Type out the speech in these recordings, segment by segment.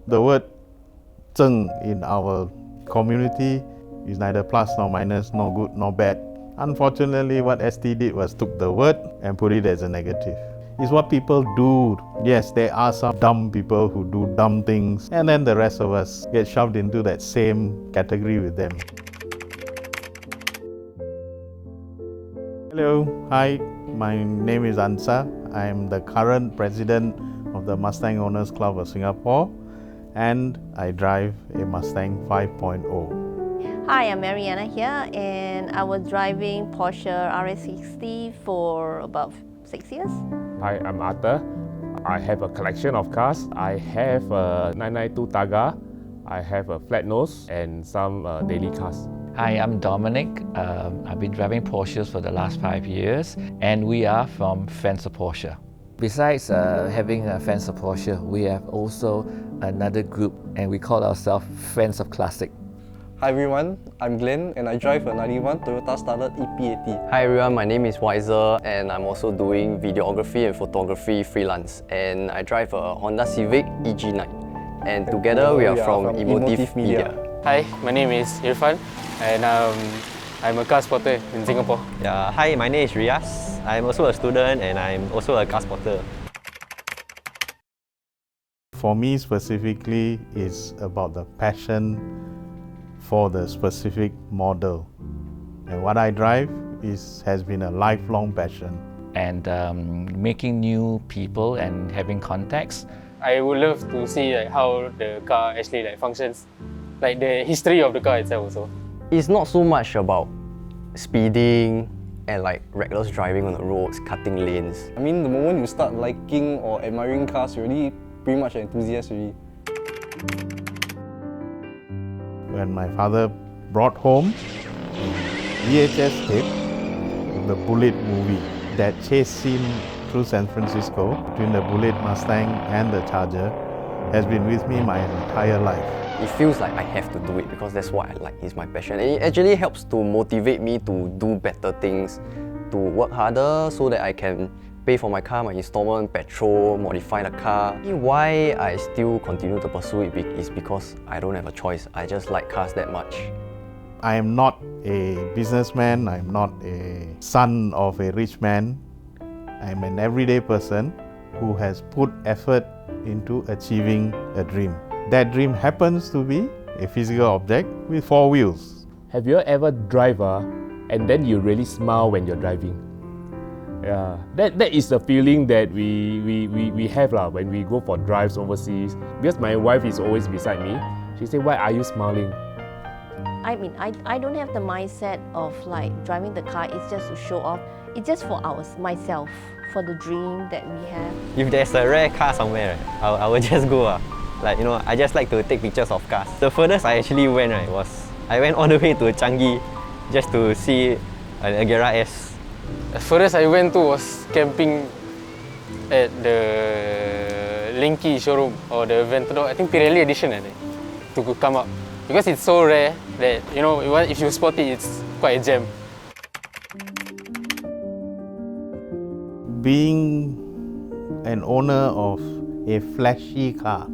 The word zheng in our community is neither plus nor minus, nor good nor bad. Unfortunately, what ST did was took the word and put it as a negative. It's what people do. Yes, there are some dumb people who do dumb things, and then the rest of us get shoved into that same category with them. Hello, hi, my name is Ansar. I am the current president of the Mustang Owners Club of Singapore, and I drive a Mustang 5.0. Hi, I'm Mariana here, and I was driving Porsche RS60 for about 6 years. Hi, I'm Arthur. I have a collection of cars. I have a 992 Targa, I have a flat nose, and some daily cars. Hi, I'm Dominic. I've been driving Porsches for the last 5 years, and we are from Fans of Porsche. Besides having a Fans of Porsche, we have also another group, and we call ourselves Friends of Classic. Hi everyone, I'm Glenn and I drive a 91 Toyota Starlet EP80. Hi everyone, my name is Wiser and I'm also doing videography and photography freelance, and I drive a Honda Civic EG9, and together we are from Emotive Media. Hi, my name is Irfan and I'm a car spotter in Singapore. Yeah, hi, my name is Riyaz. I'm also a student and I'm also a car spotter. For me specifically, it's about the passion for the specific model. And what I drive has been a lifelong passion. And making new people and having contacts. I would love to see how the car actually functions, like the history of the car itself also. It's not so much about speeding and reckless driving on the roads, cutting lanes. I mean, the moment you start liking or admiring cars, you're already pretty much an enthusiast already. When my father brought home a VHS tape of the Bullet movie, that chase scene through San Francisco between the Bullet Mustang and the Charger has been with me my entire life. It feels like I have to do it because that's what I like, it's my passion. And it actually helps to motivate me to do better things, to work harder so that I can pay for my car, my installment, petrol, modify the car. Why I still continue to pursue it is because I don't have a choice. I just like cars that much. I am not a businessman, I am not a son of a rich man. I am an everyday person who has put effort into achieving a dream. That dream happens to be a physical object with 4 wheels. Have you ever drive and then you really smile when you're driving? Yeah, that is the feeling that we have when we go for drives overseas. Because my wife is always beside me. She said, "Why are you smiling?" I mean, I don't have the mindset of driving the car, it's just to show off. It's just for myself, for the dream that we have. If there's a rare car somewhere, I will just go. I just like to take pictures of cars. The furthest I actually went was, I went all the way to Changi just to see an Agera S. The furthest I went to was camping at the Linky showroom or the Ventador, I think Pirelli edition to come up. Because it's so rare that, if you spot it, it's quite a gem. Being an owner of a flashy car,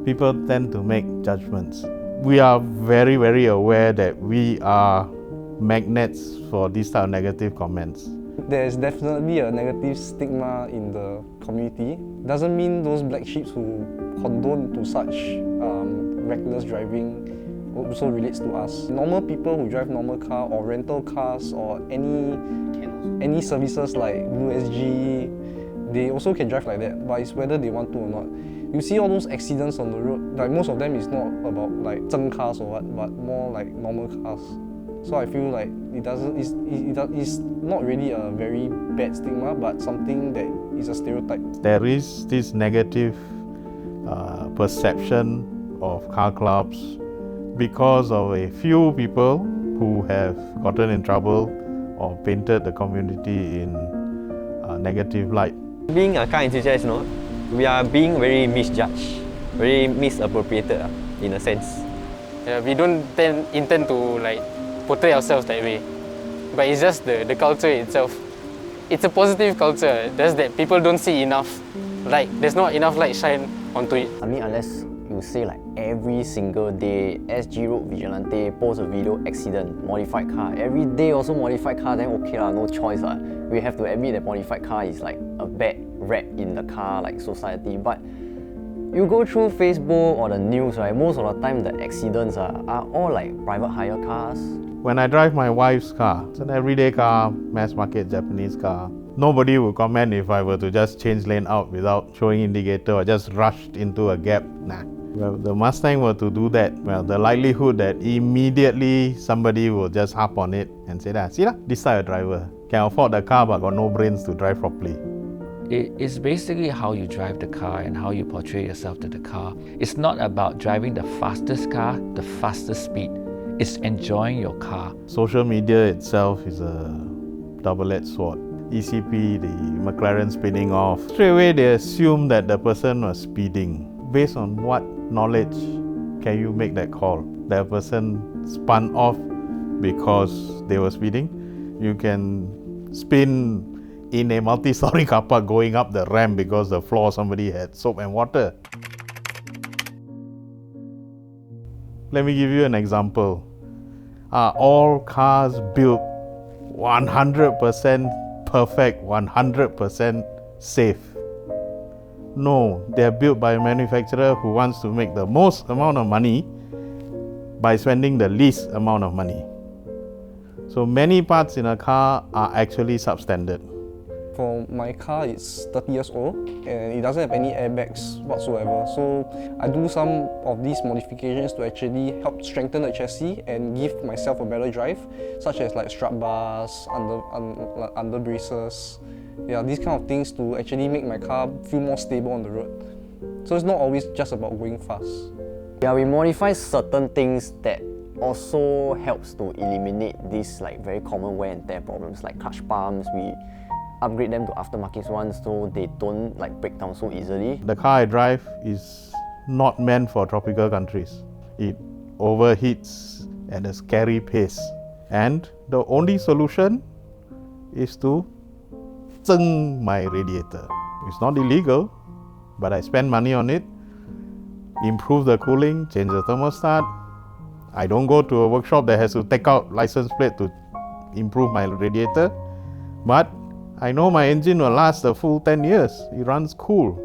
people tend to make judgments. We are very, very aware that we are magnets for these type of negative comments. There's definitely a negative stigma in the community. Doesn't mean those black sheep who condone to such reckless driving also relates to us. Normal people who drive normal car or rental cars or any services like Blue SG, they also can drive like that, but it's whether they want to or not. You see all those accidents on the road, most of them is not about zheng cars or what, but more like normal cars. So I feel like it's not really a very bad stigma, but something that is a stereotype. There is this negative perception of car clubs because of a few people who have gotten in trouble or painted the community in a negative light. Being a car enthusiast, we are being very misjudged, very misappropriated in a sense. Yeah, we don't intend to portray ourselves that way, but it's just the culture itself. It's a positive culture, just that people don't see enough light. There's not enough light shine onto it. I mean, unless you to say like every single day, SG Road Vigilante post a video, accident, modified car. Every day also modified car, then okay lah, no choice lah. We have to admit that modified car is like a bad rap in the car like society. But you go through Facebook or the news, right? Most of the time the accidents are all like private hire cars. When I drive my wife's car, it's an everyday car, mass market Japanese car. Nobody will comment if I were to just change lane out without showing indicator or just rushed into a gap. Nah. Well, the Mustang were to do that, well, the likelihood that immediately somebody will just hop on it and say that, see lah, this type of driver can afford the car but got no brains to drive properly. It's basically how you drive the car and how you portray yourself to the car. It's not about driving the fastest car, the fastest speed. It's enjoying your car. Social media itself is a double-edged sword. ECP, the McLaren spinning off, straight away they assume that the person was speeding. Based on what knowledge can you make that call? That person spun off because they were speeding? You can spin in a multi-story car park going up the ramp because the floor somebody had soap and water. Let me give you an example. Are all cars built 100% perfect, 100% safe? No, they're built by a manufacturer who wants to make the most amount of money by spending the least amount of money. So many parts in a car are actually substandard. For my car, it's 30 years old and it doesn't have any airbags whatsoever. So I do some of these modifications to actually help strengthen the chassis and give myself a better drive, such as like strut bars, under braces. Yeah, these kind of things to actually make my car feel more stable on the road. So it's not always just about going fast. Yeah, we modify certain things that also helps to eliminate these like very common wear and tear problems like clutch pumps. We upgrade them to aftermarket ones so they don't like break down so easily. The car I drive is not meant for tropical countries. It overheats at a scary pace. And the only solution is to zeng my radiator. It's not illegal, but I spend money on it, improve the cooling, change the thermostat. I don't go to a workshop that has to take out license plate to improve my radiator, but I know my engine will last a full 10 years. It runs cool.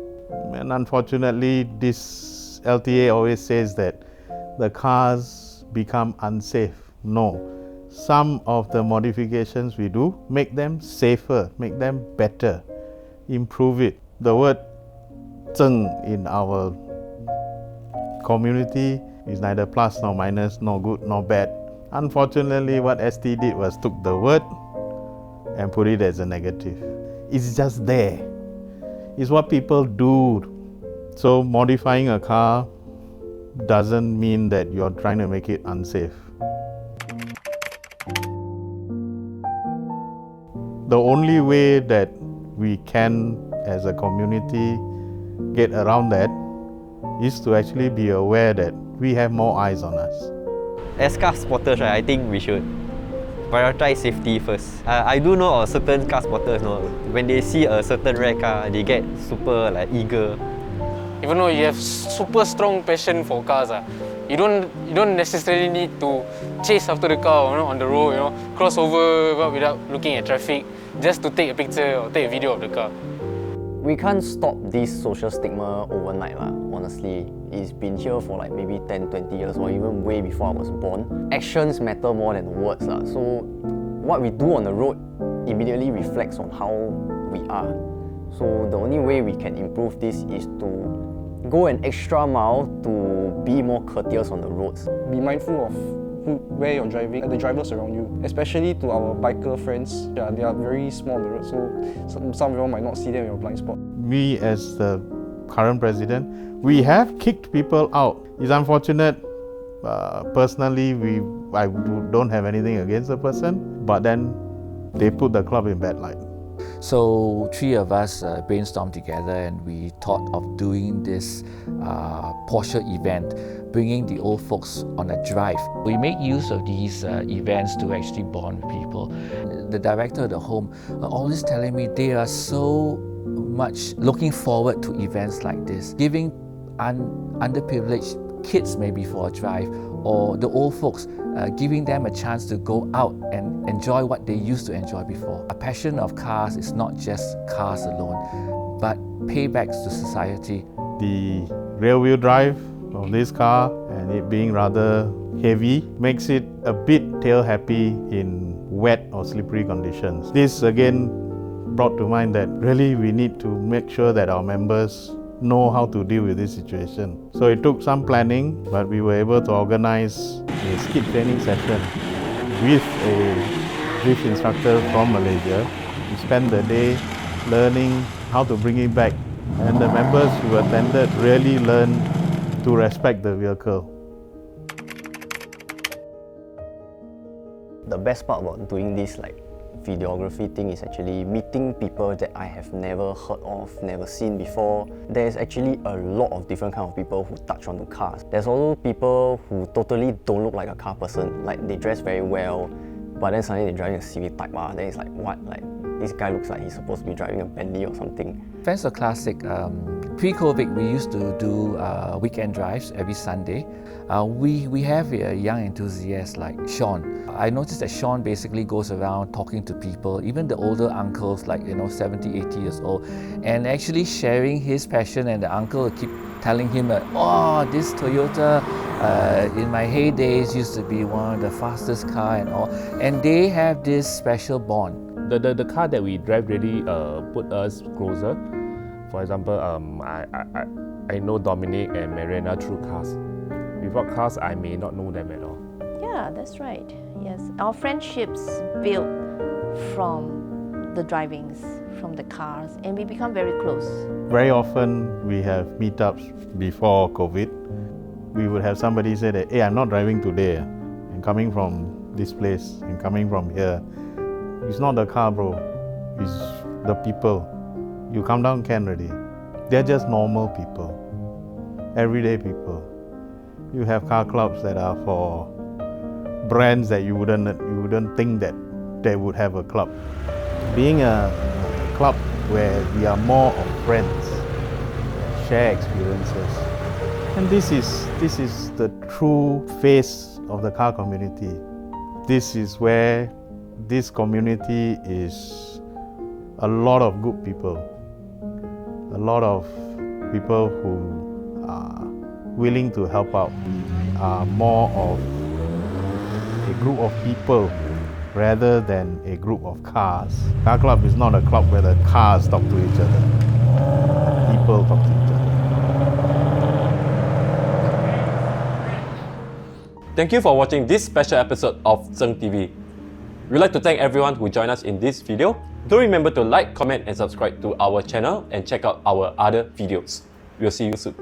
And unfortunately, this LTA always says that the cars become unsafe. No. Some of the modifications we do make them safer, make them better, improve it. The word zeng in our community is neither plus nor minus, nor good nor bad. Unfortunately, what ST did was took the word and put it as a negative. It's just there. It's what people do. So modifying a car doesn't mean that you're trying to make it unsafe. The only way that we can, as a community, get around that is to actually be aware that we have more eyes on us. As car spotters, right, I think we should prioritize safety first. I do know of certain car spotters, when they see a certain rare car, they get super like eager. Even though you have super strong passion for cars, you don't necessarily need to chase after the car, on the road, cross over without looking at traffic, just to take a picture or take a video of the car. We can't stop this social stigma overnight, honestly. It's been here for like maybe 10, 20 years or even way before I was born. Actions matter more than words. So what we do on the road immediately reflects on how we are. So the only way we can improve this is to go an extra mile to be more courteous on the roads. Be mindful of where you're driving and the drivers around you, especially to our biker friends. Yeah, they are very small on the road, so some of you might not see them in your blind spot. We, as the current president, we have kicked people out. It's unfortunate. Personally, I don't have anything against the person, but then they put the club in bad light. So 3 of us brainstormed together and we thought of doing this Porsche event, bringing the old folks on a drive. We make use of these events to actually bond with people. The director of the home always telling me they are so much looking forward to events like this, giving underprivileged kids maybe for a drive, or the old folks, giving them a chance to go out and enjoy what they used to enjoy before. A passion of cars is not just cars alone, but paybacks to society. The rear-wheel drive of this car and it being rather heavy makes it a bit tail-happy in wet or slippery conditions. This again brought to mind that really we need to make sure that our members know how to deal with this situation. So it took some planning, but we were able to organize a skid training session with a drift instructor from Malaysia. We spent the day learning how to bring it back, and the members who attended really learned to respect the vehicle. The best part about doing this videography thing is actually meeting people that I have never heard of, never seen before. There's actually a lot of different kind of people who touch onto cars. There's also people who totally don't look like a car person, like they dress very well, but then suddenly they're driving a Civic Type R. Then it's like, what? Like, this guy looks like he's supposed to be driving a Bentley or something. Fans of Classic, pre-COVID we used to do weekend drives every Sunday. We have a young enthusiast like Sean. I noticed that Sean basically goes around talking to people, even the older uncles like 70, 80 years old, and actually sharing his passion, and the uncle will keep telling him oh, this Toyota in my heydays used to be one of the fastest car and all, and they have this special bond. The car that we drive really put us closer. For example, I know Dominic and Mariana through cars. Without cars, I may not know them at all. Yeah, that's right. Yes, our friendships built from the drivings, from the cars, and we become very close. Very often we have meetups before COVID. We would have somebody say that, hey, I'm not driving today. I'm coming from this place, I'm coming from here. It's not the car, bro. It's the people. You come down, can already. They're just normal people, everyday people. You have car clubs that are for brands that you wouldn't think that they would have a club. Being a club where we are more of friends, share experiences, and this is the true face of the car community. This is where this community is a lot of good people, a lot of people who are willing to help out, are more of a group of people rather than a group of cars. Car club is not a club where the cars talk to each other, people talk to each other. Thank you for watching this special episode of ZHNGTV. We'd like to thank everyone who joined us in this video. Don't remember to like, comment and subscribe to our channel and check out our other videos. We'll see you soon.